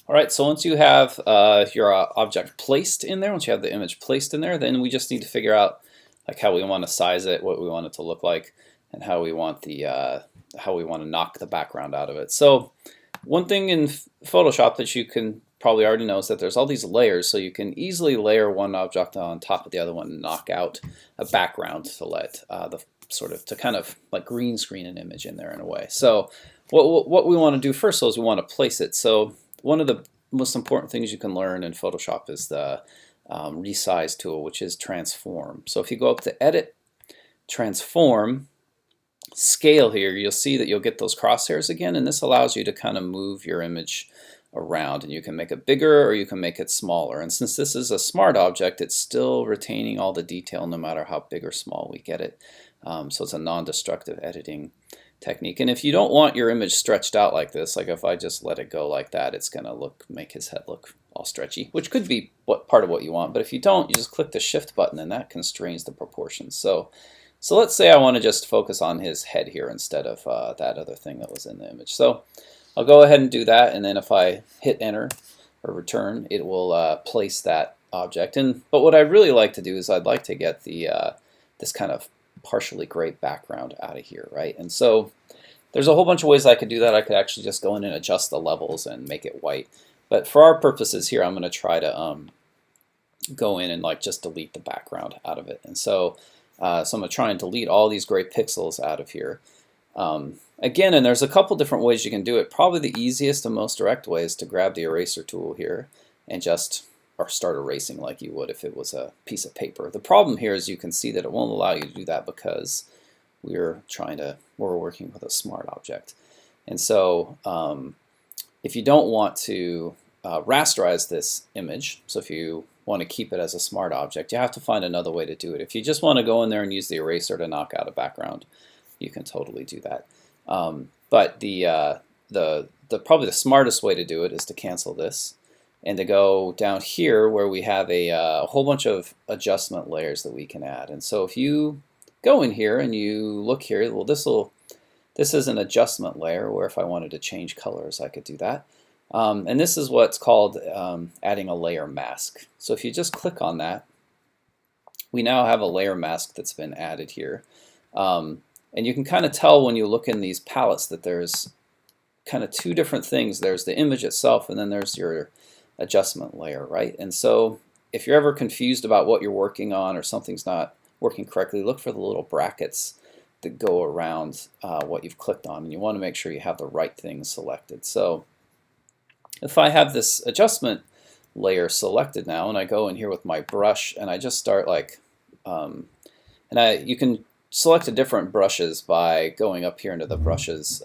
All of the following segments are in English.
All right, so once you have your object placed in there, once you have the image placed in there, then we just need to figure out like how we want to size it, what we want it to look like, and how we want to knock the background out of it. So one thing in Photoshop that you can probably already know is that there's all these layers, so you can easily layer one object on top of the other one and knock out a background to let to kind of like green screen an image in there in a way. So what we want to do first though is we want to place it. So one of the most important things you can learn in Photoshop is the resize tool, which is transform. So if you go up to edit, transform, scale here, you'll see that you'll get those crosshairs again, and this allows you to kind of move your image around, and you can make it bigger or you can make it smaller. And since this is a smart object, it's still retaining all the detail no matter how big or small we get it. So it's a non-destructive editing technique. And if you don't want your image stretched out like this, like if I just let it go like that, it's gonna make his head look all stretchy, which could be part of what you want. But if you don't, you just click the shift button and that constrains the proportions. So let's say I want to just focus on his head here instead of that other thing that was in the image. So I'll go ahead and do that, and then if I hit enter or return, it will place that object. But what I really like to do is I'd like to get this kind of partially gray background out of here, right? And so there's a whole bunch of ways I could do that. I could actually just go in and adjust the levels and make it white. But for our purposes here, I'm going to try to go in and like just delete the background out of it. And so I'm going to try and delete all these gray pixels out of here. Again, and there's a couple different ways you can do it. Probably the easiest and most direct way is to grab the eraser tool here and just start erasing like you would if it was a piece of paper. The problem here is you can see that it won't allow you to do that because we're working with a smart object. And so if you don't want to rasterize this image, so if you want to keep it as a smart object, you have to find another way to do it. If you just want to go in there and use the eraser to knock out a background, you can totally do that. But probably the smartest way to do it is to cancel this and to go down here where we have a whole bunch of adjustment layers that we can add. And so if you go in here and you look here, well, this is an adjustment layer where if I wanted to change colors, I could do that. And this is what's called adding a layer mask. So if you just click on that, we now have a layer mask that's been added here. And you can kind of tell when you look in these palettes that there's kind of two different things. There's the image itself, and then there's your adjustment layer, right? And so if you're ever confused about what you're working on or something's not working correctly, look for the little brackets that go around what you've clicked on, and you want to make sure you have the right thing selected. So if I have this adjustment layer selected now, and I go in here with my brush, and I just start like, you can select different brushes by going up here into the brushes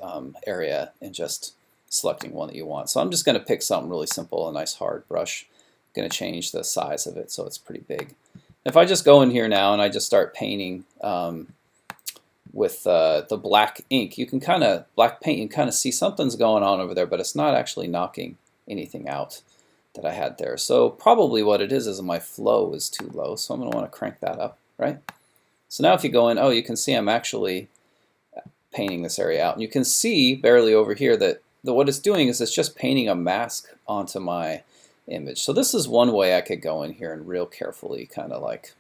area and just selecting one that you want. So I'm just going to pick something really simple, a nice hard brush. I'm going to change the size of it so it's pretty big. If I just go in here now and I just start painting with the black ink, you can black paint, you can kind of see something's going on over there, but it's not actually knocking anything out that I had there. So probably what it is my flow is too low, so I'm going to want to crank that up, right? So now if you go in, you can see I'm actually painting this area out. And you can see barely over here that what it's doing is it's just painting a mask onto my image. So this is one way I could go in here and real carefully kind of like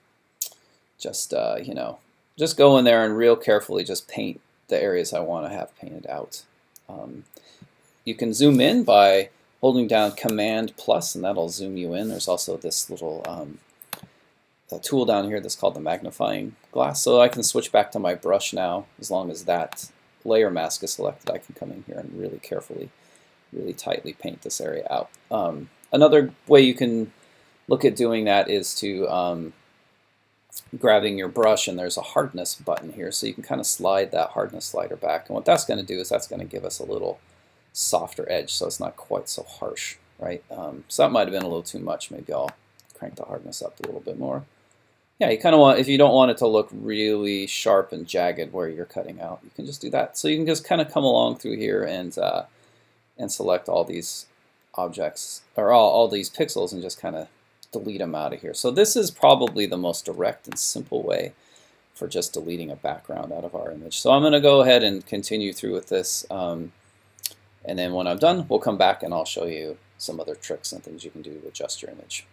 just go in there and real carefully just paint the areas I want to have painted out. You can zoom in by holding down Command plus, and that'll zoom you in. There's also this little tool down here that's called the Magnifying Glass. So I can switch back to my brush now. As long as that layer mask is selected, I can come in here and really carefully, really tightly paint this area out. Another way you can look at doing that is to grabbing your brush, and there's a hardness button here, so you can kind of slide that hardness slider back. And what that's going to do is that's going to give us a little softer edge, so it's not quite so harsh, right? So that might have been a little too much. Maybe I'll crank the hardness up a little bit more. Yeah, you kind of want, if you don't want it to look really sharp and jagged where you're cutting out, you can just do that. So you can just kind of come along through here and select all these objects, or all these pixels, and just kind of delete them out of here. So this is probably the most direct and simple way for just deleting a background out of our image. So I'm going to go ahead and continue through with this. And then when I'm done, we'll come back and I'll show you some other tricks and things you can do to adjust your image.